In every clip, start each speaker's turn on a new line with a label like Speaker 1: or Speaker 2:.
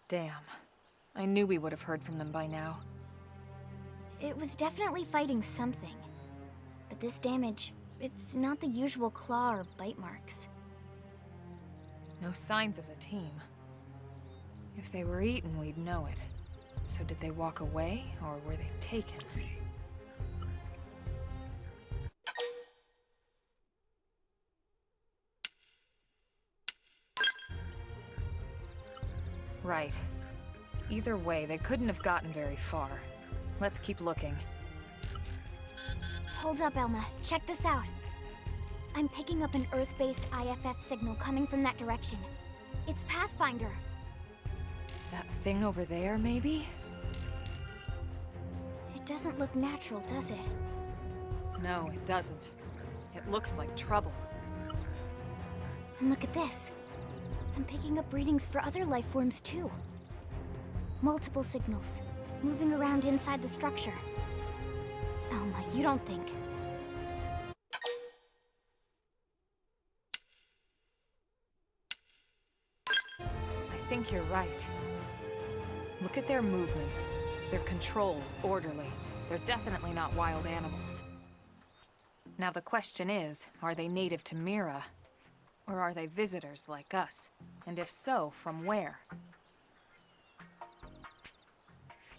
Speaker 1: Damn. I knew we would have heard from them by now.
Speaker 2: It was definitely fighting something. But this damage, it's not the usual claw or bite marks.
Speaker 1: No signs of the team. If they were eaten, we'd know it. So did they walk away, or were they taken? Right. Either way, they couldn't have gotten very far. Let's keep looking.
Speaker 2: Hold up, Elma. Check this out. I'm picking up an Earth-based IFF signal coming from that direction. It's Pathfinder.
Speaker 1: That thing over there, maybe?
Speaker 2: It doesn't look natural, does it?
Speaker 1: No, it doesn't. It looks like trouble.
Speaker 2: And look at this. I'm picking up readings for other life forms, too. Multiple signals, moving around inside the structure. Elma, you don't think...
Speaker 1: I think you're right. Look at their movements. They're controlled, orderly. They're definitely not wild animals. Now the question is, are they native to Mira? Or are they visitors like us? And if so, from where?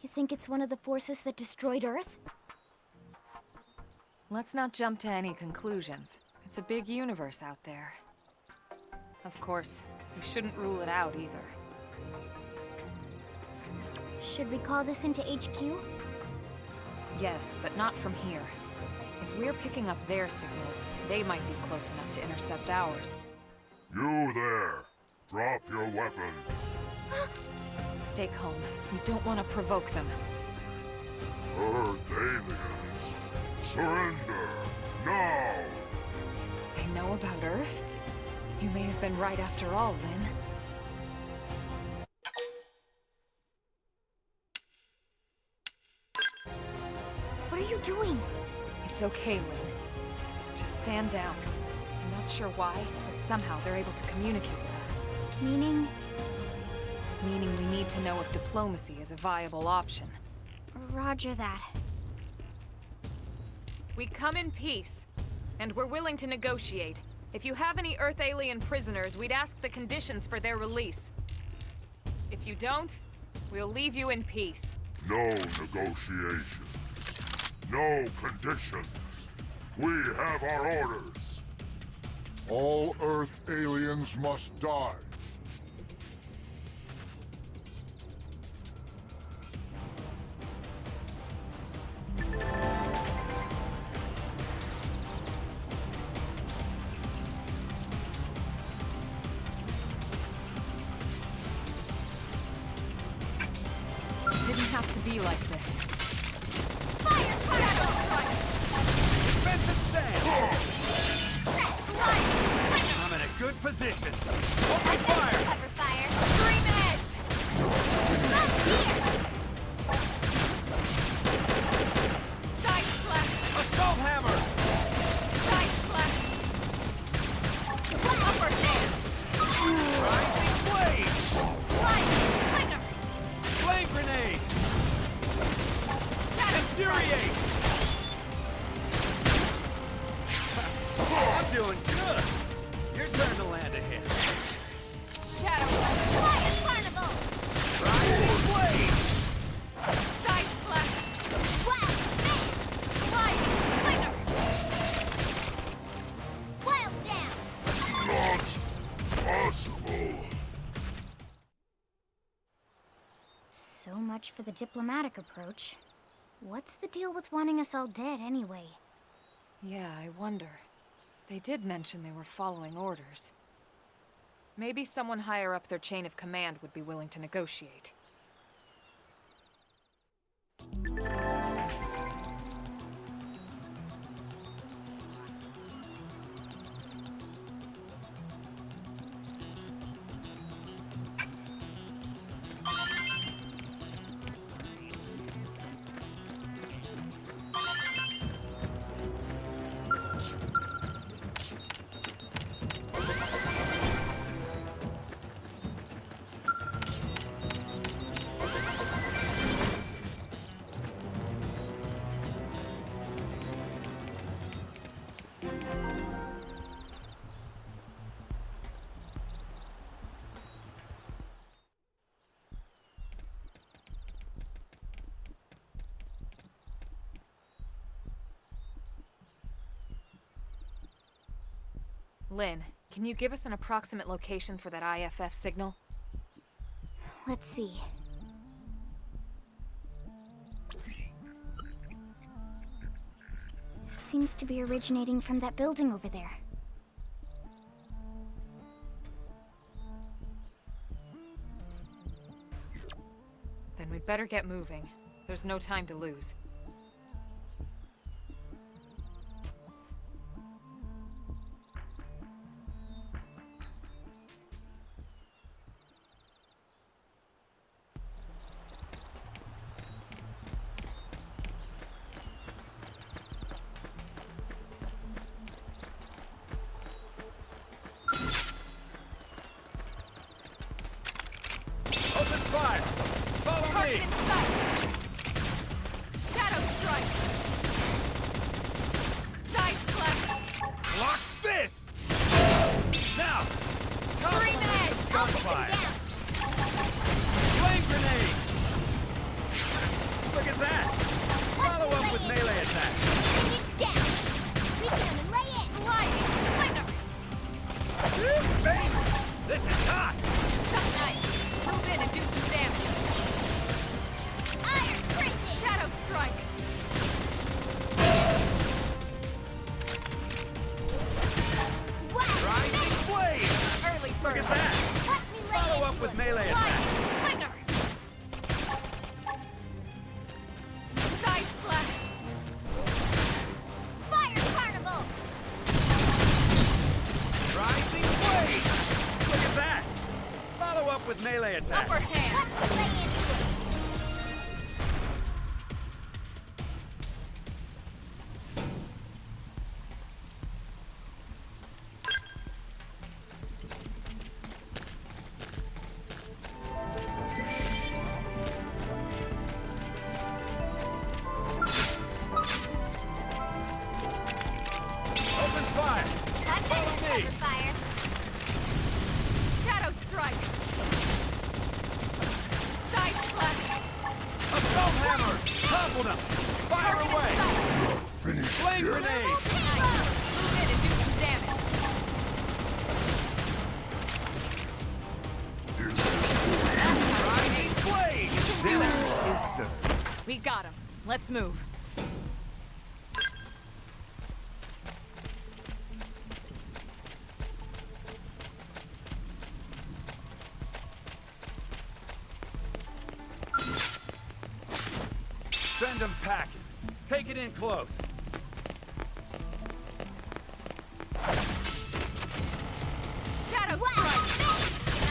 Speaker 2: You think it's one of the forces that destroyed Earth?
Speaker 1: Let's not jump to any conclusions. It's a big universe out there. Of course, we shouldn't rule it out either.
Speaker 2: Should we call this into HQ?
Speaker 1: Yes, but not from here. If we're picking up their signals, they might be close enough to intercept ours.
Speaker 3: You there! Drop your weapons!
Speaker 1: Stay calm. We don't want to provoke them.
Speaker 3: Earth aliens! Surrender! Now!
Speaker 1: They know about Earth? You may have been right after all, Lynn.
Speaker 2: What are you doing?
Speaker 1: It's okay, Lynn. Just stand down. I'm not sure why, but somehow they're able to communicate with us.
Speaker 2: Meaning?
Speaker 1: Meaning we need to know if diplomacy is a viable option.
Speaker 2: Roger that.
Speaker 1: We come in peace, and we're willing to negotiate. If you have any Earth alien prisoners, we'd ask the conditions for their release. If you don't, we'll leave you in peace.
Speaker 3: No negotiations. No conditions. We have our orders. All Earth aliens must die.
Speaker 1: It didn't have to be like this.
Speaker 2: Fire! Shadow strike!
Speaker 4: Defensive stand!
Speaker 2: Press line!
Speaker 4: I'm in a good position. Open fire!
Speaker 2: Cover fire! Scream edge! Up here! Side flash!
Speaker 4: Assault hammer!
Speaker 2: Side flash! Upper hand!
Speaker 4: Rising blade!
Speaker 2: Slide! Slinger!
Speaker 4: Flame grenade!
Speaker 2: Shadow
Speaker 4: Infuriate! I'm doing good! Your turn to land a hit.
Speaker 1: Shadow!
Speaker 2: Fire carnival!
Speaker 4: Rising blade!
Speaker 2: Side flash! Wild spin! Sliding slinger! Wild down!
Speaker 3: Not possible.
Speaker 2: So much for the diplomatic approach. What's the deal with wanting us all dead anyway?
Speaker 1: Yeah, I wonder. They did mention they were following orders. Maybe someone higher up their chain of command would be willing to negotiate. Lynn, can you give us an approximate location for that IFF signal?
Speaker 2: Let's see. Seems to be originating from that building over there.
Speaker 1: Then we'd better get moving. There's no time to lose.
Speaker 4: Open fire! Follow
Speaker 1: Target
Speaker 4: me!
Speaker 1: in sight! Shadow strike! Side slash!
Speaker 4: Block this! Now!
Speaker 1: Scream
Speaker 4: compliment
Speaker 1: edge!
Speaker 4: some
Speaker 2: I'll take
Speaker 4: gunfire.
Speaker 2: him down!
Speaker 4: Flame grenade! Look at that! Follow up with
Speaker 2: lay in.
Speaker 4: melee attack!
Speaker 2: Engage down! We can lay in!
Speaker 1: Sliding splinter!
Speaker 4: Bang! This is hot!
Speaker 1: So nice! Move in and do some damage!
Speaker 2: Iron prison!
Speaker 1: Shadow strike!
Speaker 2: Wow!
Speaker 4: Rising blade!
Speaker 1: Early
Speaker 4: Look
Speaker 1: bird!
Speaker 4: at that!
Speaker 2: Watch me lay
Speaker 4: Follow up
Speaker 2: into
Speaker 4: with
Speaker 2: it.
Speaker 4: melee attack!
Speaker 1: Sliding splinter! Side slash!
Speaker 2: Fire carnival!
Speaker 4: Rising blade! Look at that! Follow up with melee attack!
Speaker 1: Upper hand!
Speaker 2: Watch me lay into it.
Speaker 4: Open fire!
Speaker 2: I'm
Speaker 4: Follow
Speaker 2: better
Speaker 4: me!
Speaker 2: cover fire.
Speaker 1: Shadow strike! Side slash!
Speaker 4: Assault hammer! Toppled him! Fire
Speaker 1: Target in
Speaker 4: away!
Speaker 1: sight!
Speaker 3: Not finished
Speaker 4: Flame
Speaker 3: yet.
Speaker 4: grenade!
Speaker 1: Nice! Move in and do some damage!
Speaker 3: This is
Speaker 4: Rising blade!
Speaker 1: Do it!
Speaker 4: Is served.
Speaker 1: We got him. Let's move.
Speaker 4: Send him packing. Take it in close.
Speaker 1: Shadow strike!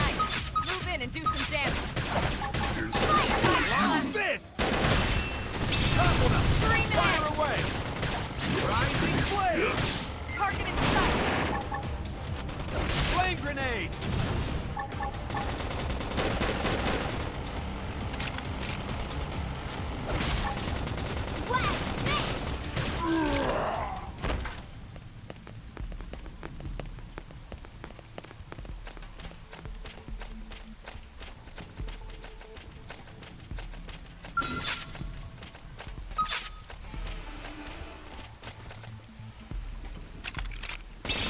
Speaker 1: Nice! Move in and do some damage!
Speaker 4: Block this! Toppled him!
Speaker 1: Scream
Speaker 4: Fire
Speaker 1: edge!
Speaker 4: away! Rising blade!
Speaker 1: Target in sight!
Speaker 4: Flame grenade!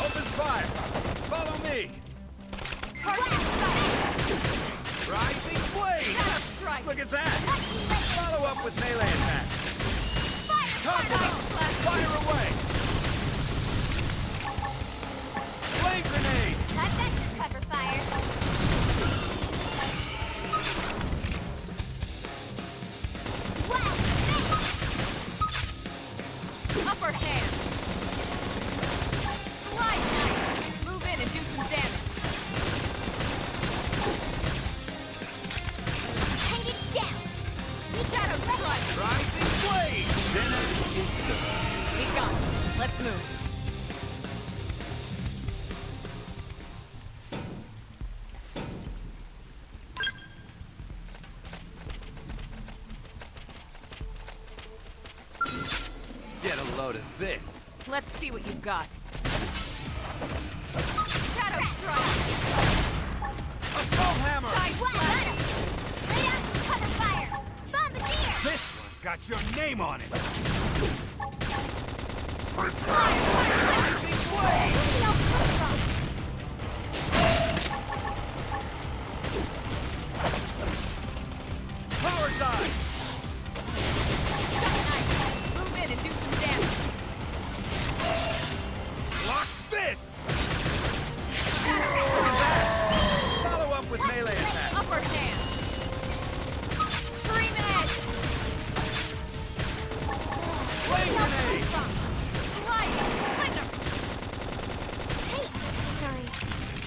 Speaker 4: Open fire! Follow me!
Speaker 1: Target in sight!
Speaker 4: Rising blade!
Speaker 1: Shadow strike!
Speaker 4: Look at that! Follow up with melee attack! Toppled him! Fire away! Flame grenade!
Speaker 2: I bet you cover fire.
Speaker 1: Upper hand! Slide nice! Move in and do some damage!
Speaker 2: Hang it down.
Speaker 1: Shadow strike!
Speaker 4: Rising blade! Dinner is served.
Speaker 1: We got him. Let's move.
Speaker 4: Get a load of this.
Speaker 1: Let's see what you've got. strike!
Speaker 4: Assault hammer!
Speaker 1: Side
Speaker 2: What?
Speaker 1: slash!
Speaker 2: Lay down some cover fire! Bombardier!
Speaker 4: This one's got your name on it! Power dive!
Speaker 1: Nice! Move in and do some damage!
Speaker 4: Block this! Follow up with melee attack!
Speaker 1: Upper hand! Scream edge!
Speaker 4: Flame grenade!
Speaker 1: Sliding splinter!
Speaker 2: Hey! Sorry.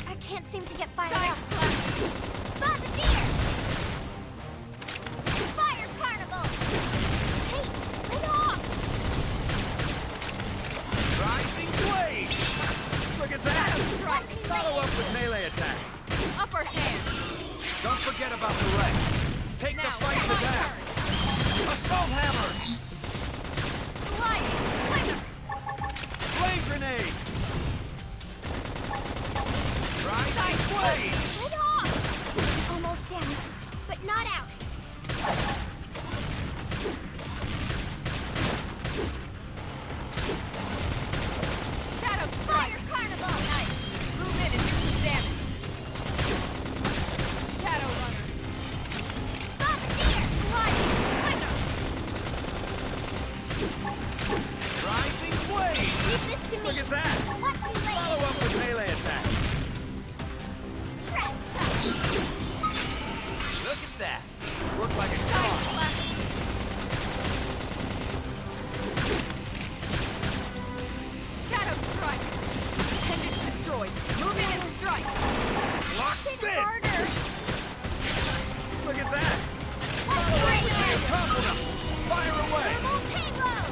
Speaker 2: I can't seem to get fired
Speaker 1: Side
Speaker 2: up.
Speaker 1: slash!
Speaker 2: Bombardier! Fire carnival! Hey! Lay off!
Speaker 4: Rising blade! Look at
Speaker 1: Shadow
Speaker 4: that!
Speaker 1: strike!
Speaker 4: Follow up with melee attacks!
Speaker 1: Upper hand!
Speaker 4: Don't forget about the rest! Take the
Speaker 1: Now,
Speaker 4: fight to
Speaker 1: my
Speaker 4: them!
Speaker 1: turn!
Speaker 4: Assault hammer!
Speaker 1: Sliding splinter!
Speaker 4: Flame grenade! Rising
Speaker 1: Side
Speaker 4: blade!
Speaker 2: Lay off! Almost down, but not out.
Speaker 1: Shadow
Speaker 2: Fire
Speaker 1: strike!
Speaker 2: carnival!
Speaker 1: Nice! Move in and do some damage! Shadow runner!
Speaker 2: Bombardier!
Speaker 1: Sliding splinter!
Speaker 4: Rising blade!
Speaker 2: Leave this to me.
Speaker 4: Look at that!
Speaker 2: Watch me lay
Speaker 4: Follow up with melee attack!
Speaker 2: trash talk.
Speaker 4: Look at that! Look like a
Speaker 1: Side
Speaker 4: charm!
Speaker 1: slash! Shadow strike! Appendage destroyed! Move in and strike!
Speaker 4: Block
Speaker 2: Hit
Speaker 4: this!
Speaker 2: harder.
Speaker 4: Look at that!
Speaker 2: Let's bring it.
Speaker 4: Topple them! Fire away!
Speaker 2: Thermal payload.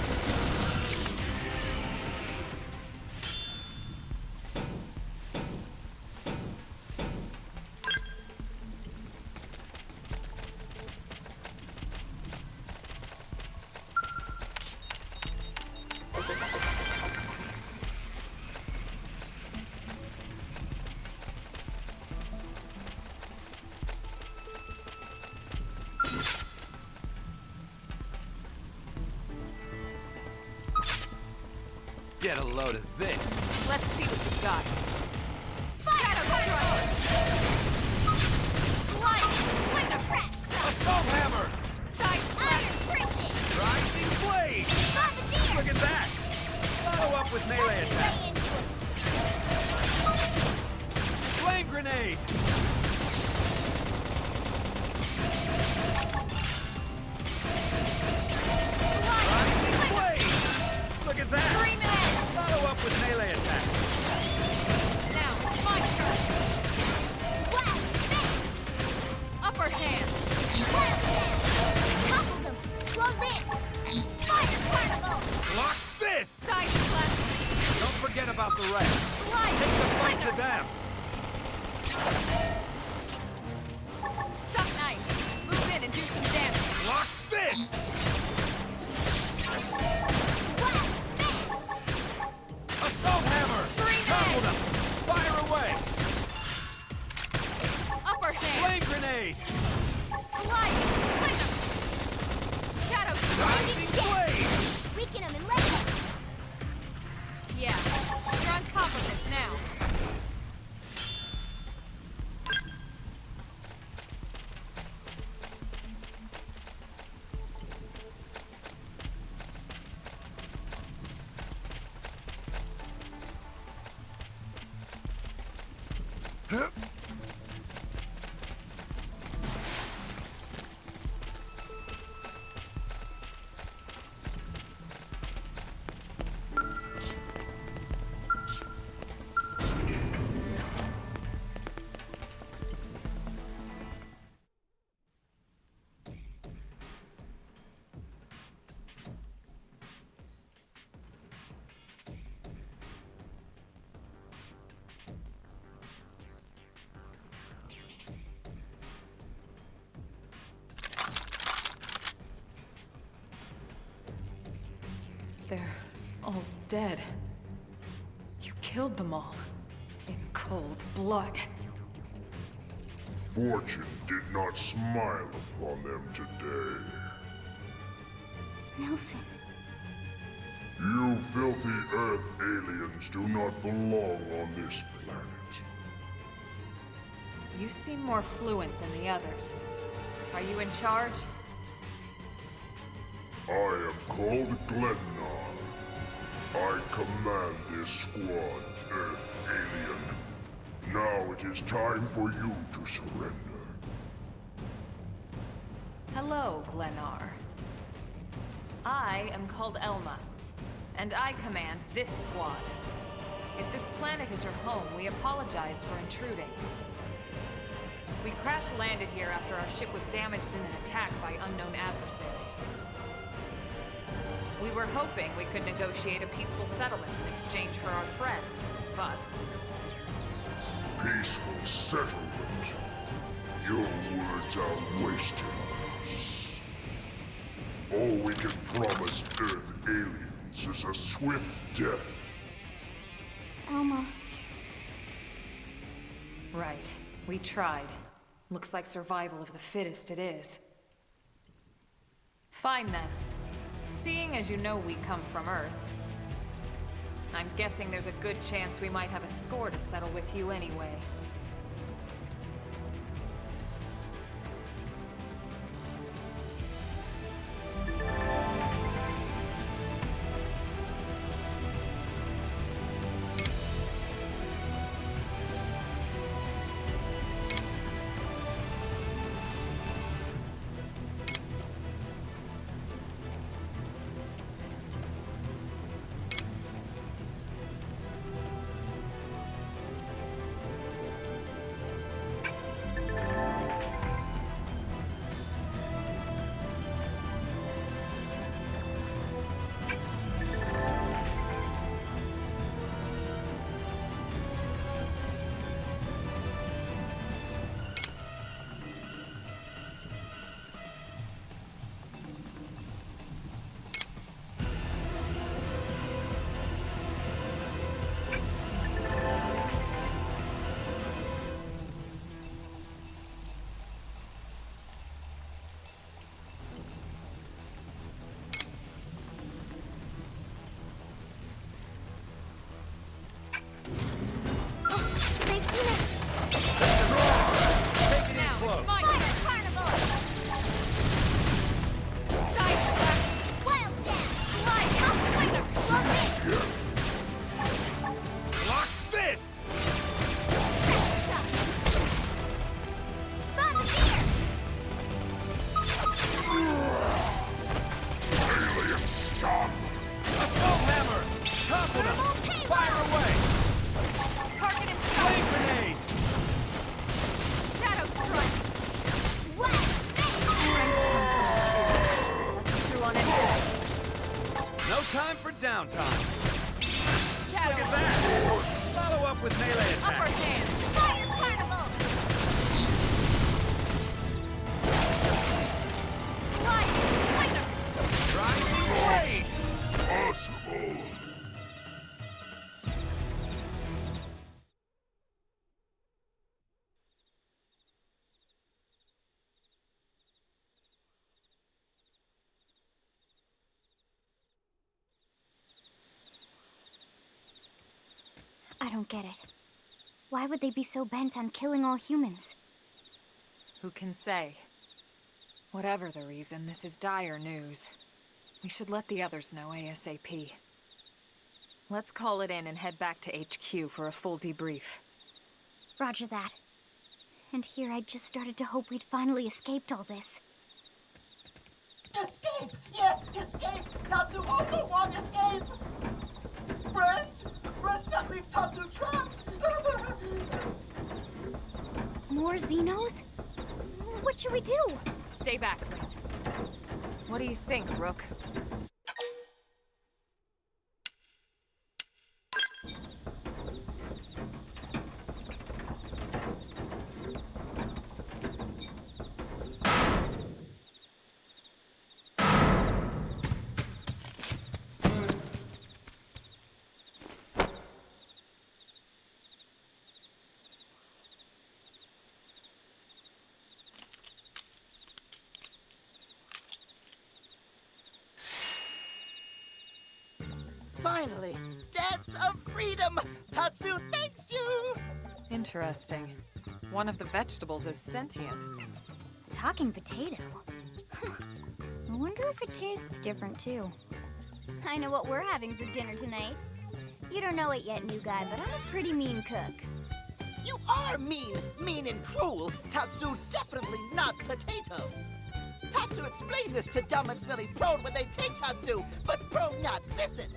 Speaker 4: Get a load of this!
Speaker 1: Let's see what you've got. Shadow strike! Sliding splinter!
Speaker 2: Trash talk.
Speaker 4: Assault hammer!
Speaker 2: Iron
Speaker 1: Side slash!
Speaker 2: prison.
Speaker 4: Rising blade!
Speaker 2: Bombardier.
Speaker 4: Look at that! Follow up with melee attack!
Speaker 2: Lay into it.
Speaker 4: Flame grenade! Rising blade! Look at that!
Speaker 1: Scream edge!
Speaker 4: Follow up with melee attack!
Speaker 1: Now, my turn!
Speaker 2: Blast. Spin.
Speaker 1: Upper hand!
Speaker 2: Topple them. Close in. Fire carnival.
Speaker 4: Block this!
Speaker 1: Side slash!
Speaker 4: Don't forget about the rest!
Speaker 1: Sliding
Speaker 4: Take the fight
Speaker 1: splinter!
Speaker 4: to them!
Speaker 1: Suck nice! Move in and do some damage!
Speaker 4: Block this!
Speaker 2: Blast. Spin.
Speaker 4: Assault hammer!
Speaker 1: Scream
Speaker 4: Topple
Speaker 1: edge!
Speaker 4: them! Fire away!
Speaker 1: Upper hand!
Speaker 4: Flame grenade!
Speaker 1: Sliding splinter! Shadow strike!
Speaker 4: Rising blade!
Speaker 2: Weaken them and lay it.
Speaker 1: Yeah, you're on top of this now. They're all dead. You killed them all. Cold blood.
Speaker 5: Fortune did not smile upon them today.
Speaker 2: Nelson.
Speaker 5: You filthy Earth aliens do not belong on this planet.
Speaker 1: You seem more fluent than the others. Are you in charge?
Speaker 5: I am called Glennar. I command this squad, Earth alien. Now it is time for you to surrender.
Speaker 1: Hello, Glennar. I am called Elma, and I command this squad. If this planet is your home, we apologize for intruding. We crash-landed here after our ship was damaged in an attack by unknown adversaries. We were hoping we could negotiate a peaceful settlement in exchange for our friends, but...
Speaker 5: Peaceful settlement? Your words are wasted on us. All we can promise Earth aliens is a swift death.
Speaker 2: Elma.
Speaker 1: Right. We tried. Looks like survival of the fittest it is. Fine then. Seeing as you know we come from Earth, I'm guessing there's a good chance we might have a score to settle with you anyway.
Speaker 4: Time for downtime.
Speaker 1: Shadow.
Speaker 4: Look at that! Follow up with melee attack.
Speaker 1: Upper hand.
Speaker 2: Fire Carnival!
Speaker 1: Slide. Later.
Speaker 4: Try to wait.
Speaker 5: Possible.
Speaker 2: I don't get it. Why would they be so bent on killing all humans?
Speaker 1: Who can say? Whatever the reason, this is dire news. We should let the others know ASAP. Let's call it in and head back to HQ for a full debrief.
Speaker 2: Roger that. And here I just started to hope we'd finally escaped all this.
Speaker 3: Escape! Yes, escape! Tatsu also want escape! Friends? Friends that leave Tatsu trapped!
Speaker 2: More Xenos? What should we do?
Speaker 1: Stay back, Lynn. What do you think, Rook?
Speaker 3: Finally, Dance of Freedom! Tatsu thanks you!
Speaker 1: Interesting. One of the vegetables is sentient.
Speaker 2: Talking potato. Huh. I wonder if it tastes different too. I know what we're having for dinner tonight. You don't know it yet, new guy, but I'm a pretty mean cook.
Speaker 3: You are mean and cruel. Tatsu definitely not potato. Tatsu explained this to dumb and smelly Prone when they take Tatsu, but Prone not listen.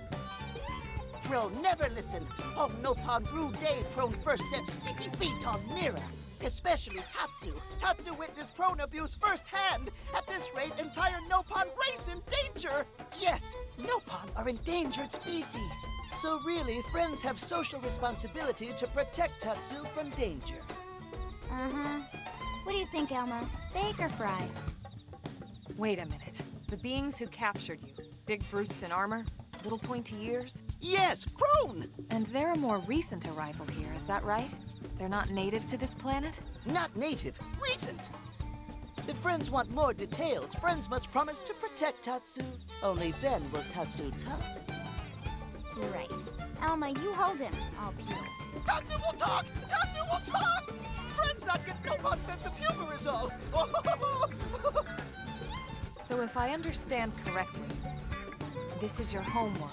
Speaker 3: Prone never listen. On Nopon Brew Day, Prone first set sticky feet on Mira. Especially Tatsu. Tatsu witnessed Prone abuse firsthand. At this rate, entire Nopon race in danger. Yes, Nopon are endangered species. So really, friends have social responsibility to protect Tatsu from danger.
Speaker 2: Uh-huh. What do you think, Elma? Bake or fry?
Speaker 1: Wait a minute. The beings who captured you, big brutes in armor, little pointy ears?
Speaker 3: Yes, Prone!
Speaker 1: And they're a more recent arrival here, is that right? They're not native to this planet?
Speaker 3: Not native, recent. If friends want more details, friends must promise to protect Tatsu. Only then will Tatsu talk.
Speaker 2: Right. Elma, you hold him. I'll peel.
Speaker 3: Tatsu will talk! Tatsu will talk! Friends not get Nopon sense of humor is all.
Speaker 1: So if I understand correctly, this is your homeworld.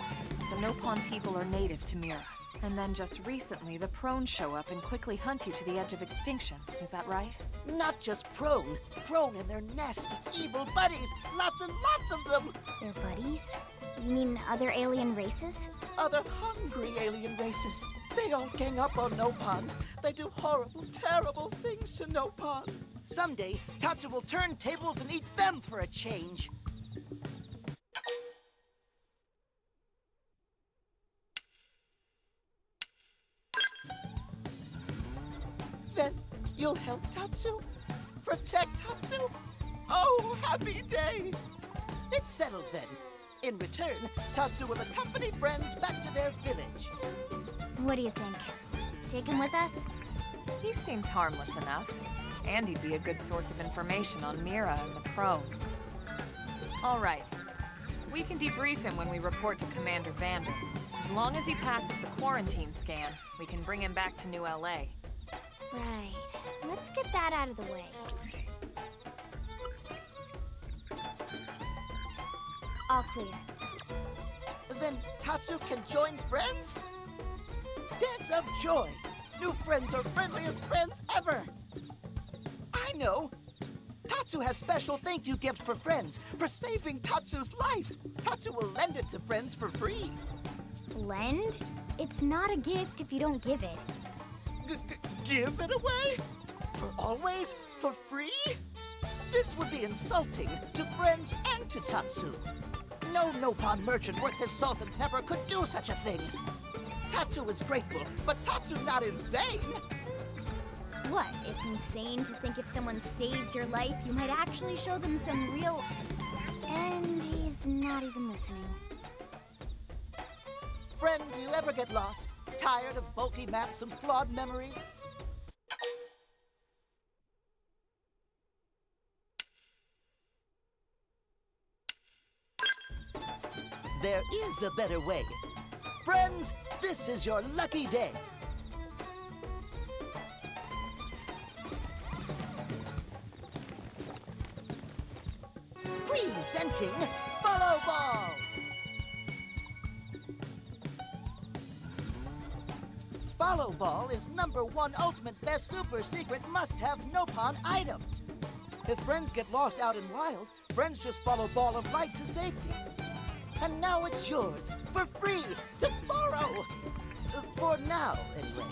Speaker 1: The Nopon people are native to Mira. And then just recently, the Prone show up and quickly hunt you to the edge of extinction. Is that right?
Speaker 3: Not just Prone. Prone and their nasty, evil buddies. Lots and lots of them.
Speaker 2: They're buddies? You mean other alien races?
Speaker 3: Other hungry alien races. They all gang up on Nopon. They do horrible, terrible things to Nopon. Someday, Tatsu will turn tables and eat them for a change. Then you'll help Tatsu? Protect Tatsu? Oh, happy day! It's settled then. In return, Tatsu will accompany friends back to their village.
Speaker 2: What do you think? Take him with us?
Speaker 1: He seems harmless enough. And he'd be a good source of information on Mira and the Prone. All right. We can debrief him when we report to Commander Vandham. As long as he passes the quarantine scan, we can bring him back to New LA.
Speaker 2: Right. Let's get that out of the way. All clear.
Speaker 3: Then Tatsu can join friends? Dance of joy! New friends are friendliest friends ever! I know! Tatsu has special thank you gift for friends, for saving Tatsu's life! Tatsu will lend it to friends for free.
Speaker 2: Lend? It's not a gift if you don't give it.
Speaker 3: Give it away? For always? For free? This would be insulting to friends and to Tatsu. No Nopon merchant worth his salt and pepper could do such a thing. Tatsu is grateful, but Tatsu not insane.
Speaker 2: What? It's insane to think if someone saves your life, you might actually show them some real... And he's not even listening.
Speaker 3: Friend, do you ever get lost? Tired of bulky maps and flawed memory? There is a better way. Friends, this is your lucky day. Presenting Follow Ball! Follow Ball is #1 ultimate best super secret must-have Nopon item. If friends get lost out in wild, friends just follow Ball of Light to safety. And now it's yours, for free, to borrow! For now, anyway.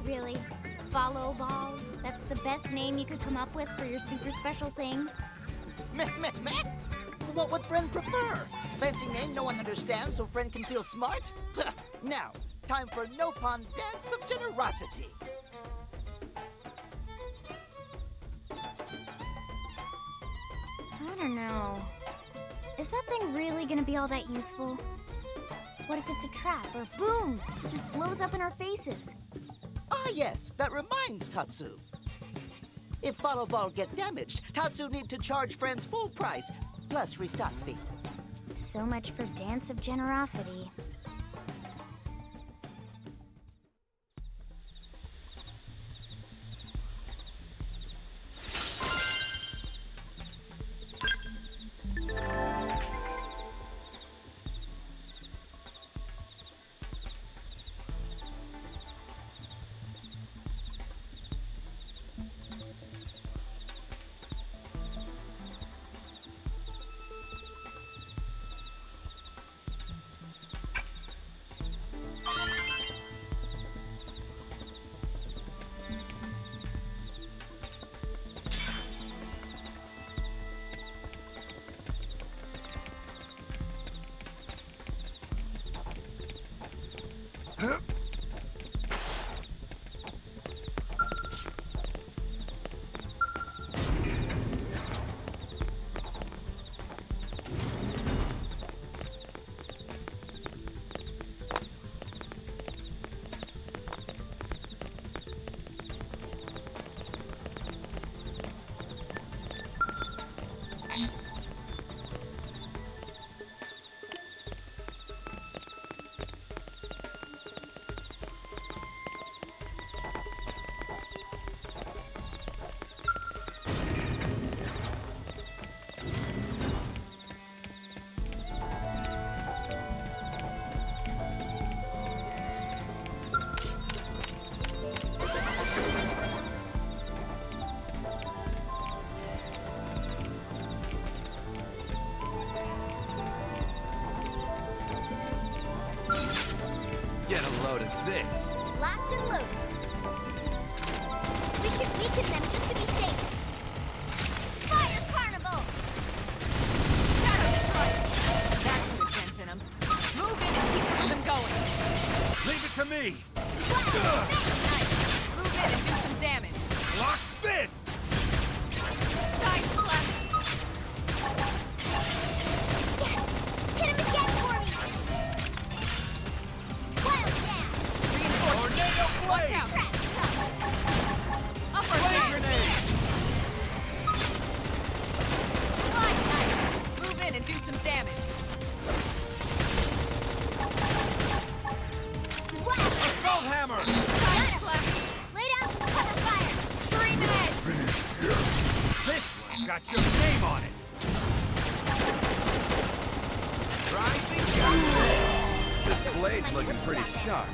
Speaker 2: Really? Follow Ball? That's the best name you could come up with for your super special thing?
Speaker 3: Meh, meh, meh! What would friend prefer? Fancy name no one understands so friend can feel smart? Now, time for Nopon Dance of Generosity.
Speaker 2: I don't know. Is that thing really gonna be all that useful? What if it's a trap, or boom, it just blows up in our faces?
Speaker 3: Ah yes, that reminds Tatsu. If Follow Ball get damaged, Tatsu need to charge friends full price, plus restock fee.
Speaker 2: So much for Dance of Generosity.
Speaker 4: Get a load of this.
Speaker 2: Locked and loaded. We should weaken them just to be safe. Fire Carnival!
Speaker 1: Shadow Strike! That's the sense in them. Move in and keep them going.
Speaker 4: Leave it to me.
Speaker 1: Nice. Move in and do some damage.
Speaker 4: Block this.
Speaker 1: Side flash.
Speaker 2: Yes! Hit him again for me! Wild Jam!
Speaker 1: Reinforcements. Watch out.
Speaker 2: Trap Tuck!
Speaker 1: Upper
Speaker 4: Flame
Speaker 1: hand.
Speaker 4: grenade.
Speaker 1: Slide nice. Move in and do some damage.
Speaker 2: Wild
Speaker 4: Assault hammer.
Speaker 1: Side flash.
Speaker 2: Lay down some cover fire!
Speaker 1: Stream edge.
Speaker 5: Finished yet?
Speaker 4: This one's got your name on it. Rising gun. This blade's looking pretty sharp.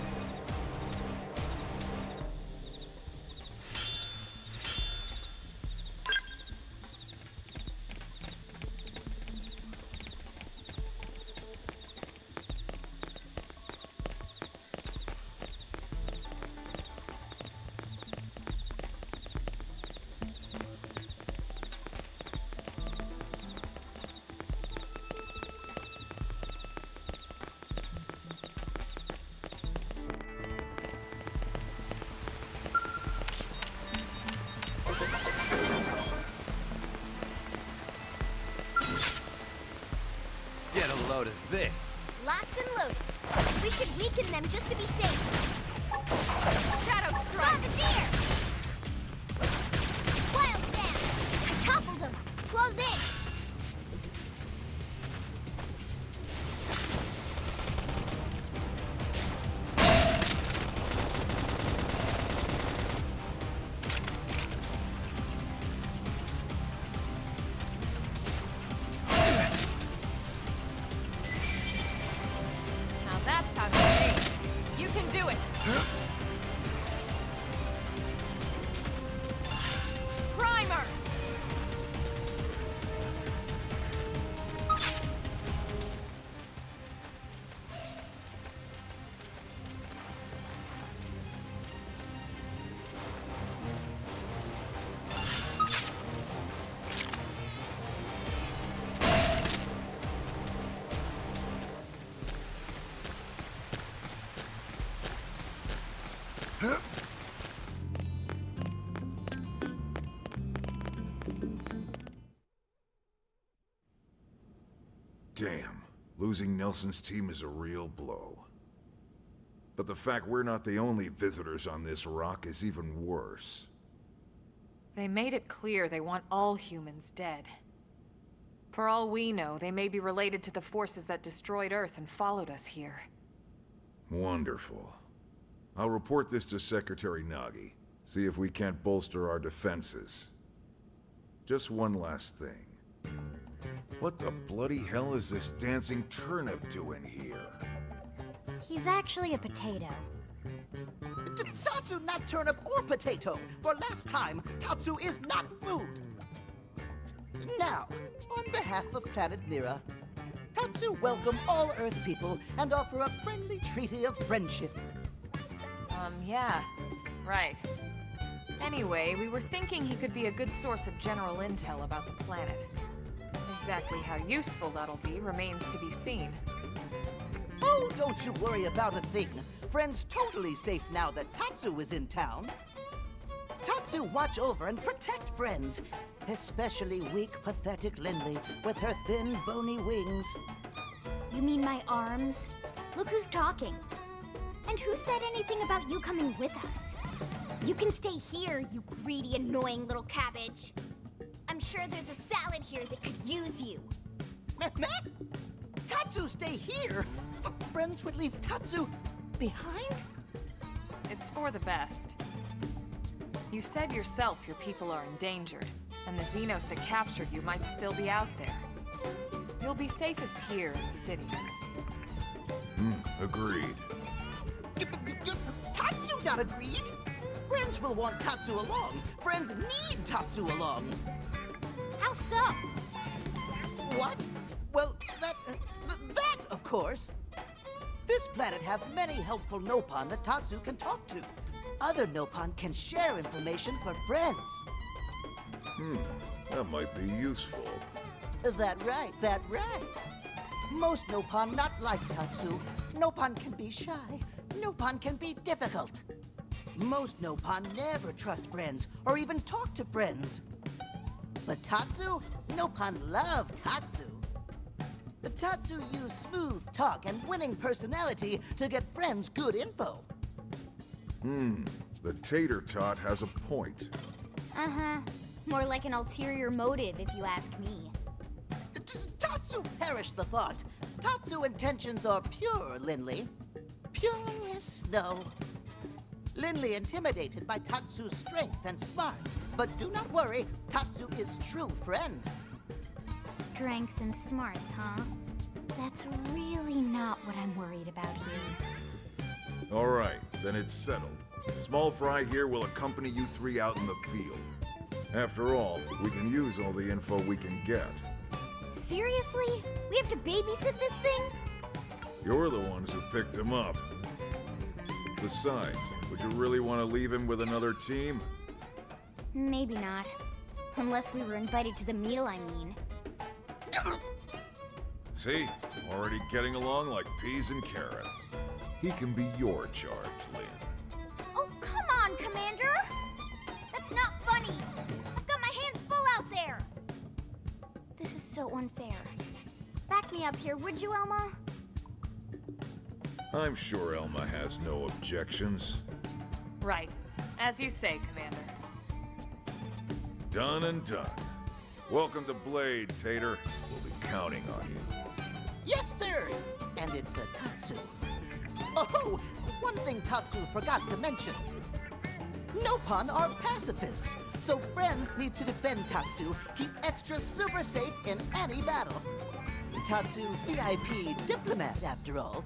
Speaker 4: Get a load of this.
Speaker 2: Locked and loaded. We should weaken them just to be safe.
Speaker 1: Shadow Strike.
Speaker 2: Bombardier! Wild Jam! I toppled him! Close in!
Speaker 1: Now that's how to aim. You can do it. Primer.
Speaker 5: Damn. Losing Nelson's team is a real blow. But the fact we're not the only visitors on this rock is even worse.
Speaker 1: They made it clear they want all humans dead. For all we know, they may be related to the forces that destroyed Earth and followed us here.
Speaker 5: Wonderful. I'll report this to Secretary Nagi. See if we can't bolster our defenses. Just one last thing. What the bloody hell is this dancing turnip doing here?
Speaker 2: He's actually a potato.
Speaker 3: Tatsu not turnip or potato. For last time, Tatsu is not food. Now, on behalf of Planet Mira, Tatsu welcome all Earth people and offer a friendly treaty of friendship.
Speaker 1: Yeah. Right. Anyway, we were thinking he could be a good source of general intel about the planet. Exactly how useful that'll be remains to be seen.
Speaker 3: Oh, don't you worry about a thing. Friend's totally safe now that Tatsu is in town. Tatsu watch over and protect friends, especially weak, pathetic Lindley with her thin, bony wings.
Speaker 2: You mean my arms? Look who's talking. And who said anything about you coming with us? You can stay here, you greedy, annoying little cabbage. I'm sure there's a salad here that could use you.
Speaker 3: Meh? Tatsu stay here? Friends would leave Tatsu behind?
Speaker 1: It's for the best. You said yourself your people are endangered, and the Xenos that captured you might still be out there. You'll be safest here in the city.
Speaker 5: Agreed.
Speaker 3: Tatsu not agreed. Friends will want Tatsu along. Friends need Tatsu along.
Speaker 2: How so?
Speaker 3: What? Well, that, of course. This planet have many helpful Nopon that Tatsu can talk to. Other Nopon can share information for friends.
Speaker 5: That might be useful.
Speaker 3: That right. Most Nopon not like Tatsu. Nopon can be shy. Nopon can be difficult. Most Nopon never trust friends or even talk to friends. But Tatsu? Nopon love Tatsu. Tatsu use smooth talk and winning personality to get friends good info.
Speaker 5: The tater tot has a point.
Speaker 2: Uh-huh. More like an ulterior motive, if you ask me.
Speaker 3: Tatsu perish the thought. Tatsu intentions are pure, Lindley. Pure as snow. Lindley intimidated by Tatsu's strength and smarts, but do not worry, Tatsu is true friend.
Speaker 2: Strength and smarts, huh? That's really not what I'm worried about here.
Speaker 5: All right, then it's settled. Small Fry here will accompany you three out in the field. After all, we can use all the info we can get.
Speaker 2: Seriously? We have to babysit this thing?
Speaker 5: You're the ones who picked him up. Besides, would you really want to leave him with another team?
Speaker 2: Maybe not. Unless we were invited to the meal, I mean.
Speaker 5: See? Already getting along like peas and carrots. He can be your charge, Lynn.
Speaker 2: Oh, come on, Commander! That's not funny! I've got my hands full out there! This is so unfair. Back me up here, would you, Elma?
Speaker 5: I'm sure Elma has no objections.
Speaker 1: Right. As you say, Commander.
Speaker 5: Done and done. Welcome to Blade, Tater. We'll be counting on you.
Speaker 3: Yes, sir! And it's a Tatsu. Oh, one thing Tatsu forgot to mention. Nopon are pacifists, so friends need to defend Tatsu, keep extra super safe in any battle. Tatsu VIP diplomat, after all.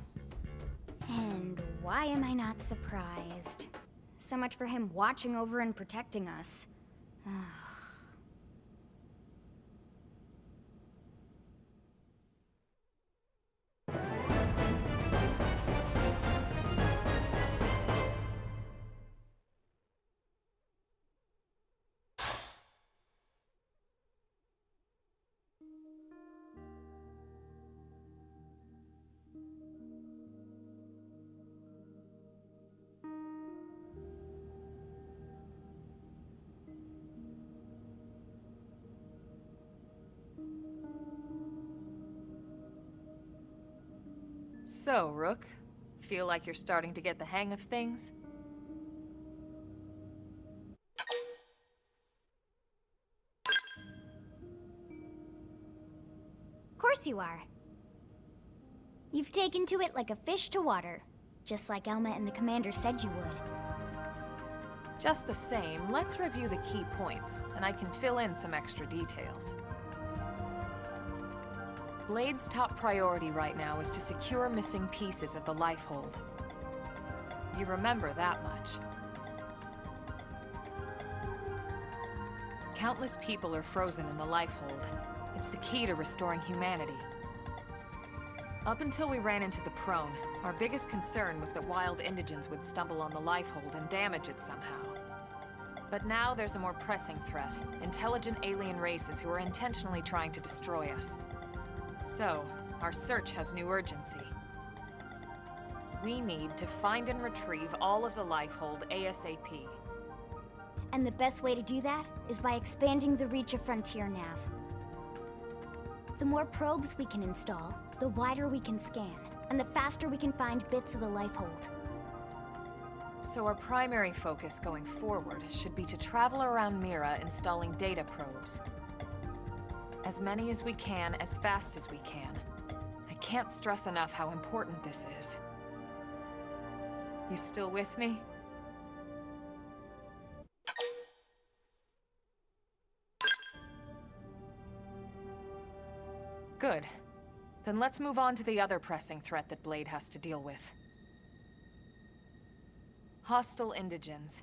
Speaker 2: And why am I not surprised? So much for him watching over and protecting us.
Speaker 1: So, Rook, feel like you're starting to get the hang of things?
Speaker 2: Of course you are. You've taken to it like a fish to water, just like Elma and the Commander said you would.
Speaker 1: Just the same, let's review the key points, and I can fill in some extra details. Blade's top priority right now is to secure missing pieces of the Lifehold. You remember that much. Countless people are frozen in the Lifehold. It's the key to restoring humanity. Up until we ran into the Prone, our biggest concern was that wild indigents would stumble on the Lifehold and damage it somehow. But now there's a more pressing threat, intelligent alien races who are intentionally trying to destroy us. So, our search has new urgency. We need to find and retrieve all of the Lifehold ASAP.
Speaker 2: And the best way to do that is by expanding the reach of FrontierNav. The more probes we can install, the wider we can scan, and the faster we can find bits of the Lifehold.
Speaker 1: So our primary focus going forward should be to travel around Mira installing data probes. As many as we can, as fast as we can. I can't stress enough how important this is. You still with me? Good. Then let's move on to the other pressing threat that Blade has to deal with. Hostile indigens.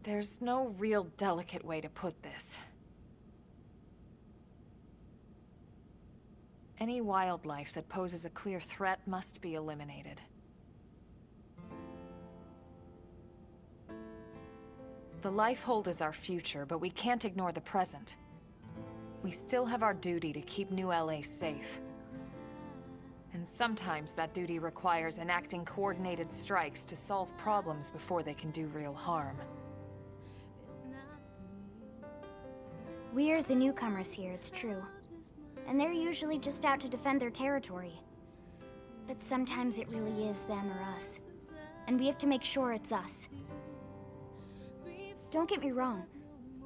Speaker 1: There's no real delicate way to put this. Any wildlife that poses a clear threat must be eliminated. The Lifehold is our future, but we can't ignore the present. We still have our duty to keep New LA safe. And sometimes that duty requires enacting coordinated strikes to solve problems before they can do real harm.
Speaker 2: We're the newcomers here, it's true. And they're usually just out to defend their territory. But sometimes it really is them or us. And we have to make sure it's us. Don't get me wrong.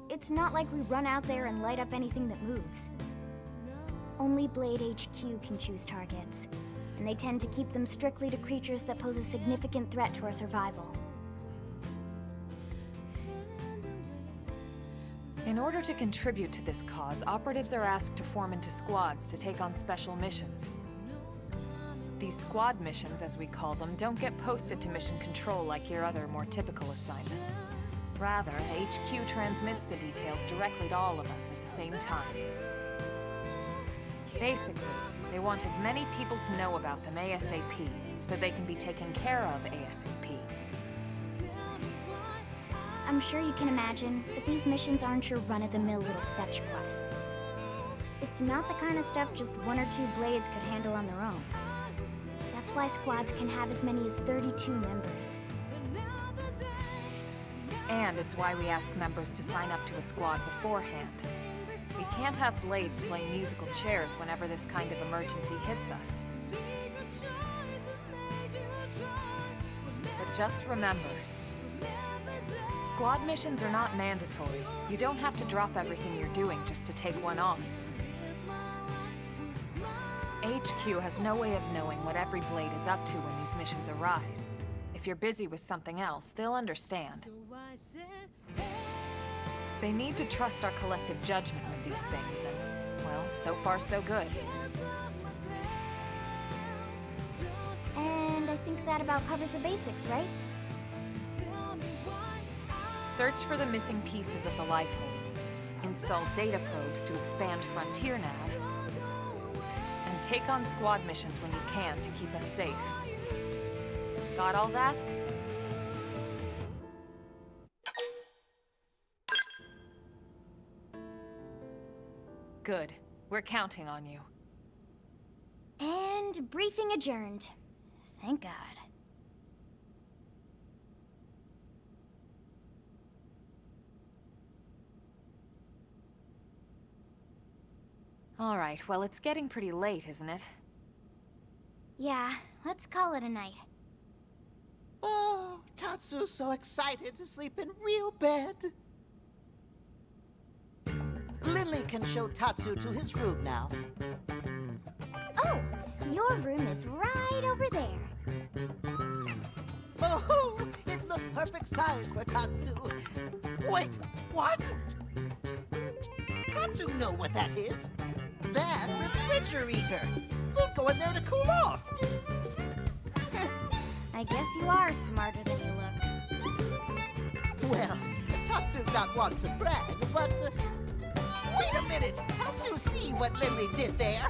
Speaker 2: It's not like we run out there and light up anything that moves. Only Blade HQ can choose targets, and they tend to keep them strictly to creatures that pose a significant threat to our survival.
Speaker 1: In order to contribute to this cause, operatives are asked to form into squads to take on special missions. These squad missions, as we call them, don't get posted to mission control like your other, more typical assignments. Rather, HQ transmits the details directly to all of us at the same time. Basically, they want as many people to know about them ASAP, so they can be taken care of ASAP.
Speaker 2: I'm sure you can imagine that these missions aren't your run-of-the-mill little fetch quests. It's not the kind of stuff just one or two Blades could handle on their own. That's why squads can have as many as 32 members.
Speaker 1: And it's why we ask members to sign up to a squad beforehand. We can't have Blades playing musical chairs whenever this kind of emergency hits us. But just remember, squad missions are not mandatory. You don't have to drop everything you're doing just to take one on. HQ has no way of knowing what every Blade is up to when these missions arise. If you're busy with something else, they'll understand. They need to trust our collective judgment with these things, and, well, so far so good.
Speaker 2: And I think that about covers the basics, right?
Speaker 1: Search for the missing pieces of the Lifehold, install data probes to expand FrontierNav, and take on squad missions when you can to keep us safe. Got all that? Good. We're counting on you.
Speaker 2: And briefing adjourned. Thank God.
Speaker 1: All right, well, it's getting pretty late, isn't it?
Speaker 2: Yeah, let's call it a night.
Speaker 3: Oh, Tatsu's so excited to sleep in real bed. Lily can show Tatsu to his room now.
Speaker 2: Oh, your room is right over there.
Speaker 3: Oh, it looked perfect size for Tatsu. Wait, what? Tatsu know what that is. That refrigerator. We'll go in there to cool off.
Speaker 2: I guess you are smarter than you look.
Speaker 3: Well, Tatsu not want to brag, but... wait a minute! Tatsu see what Lily did there?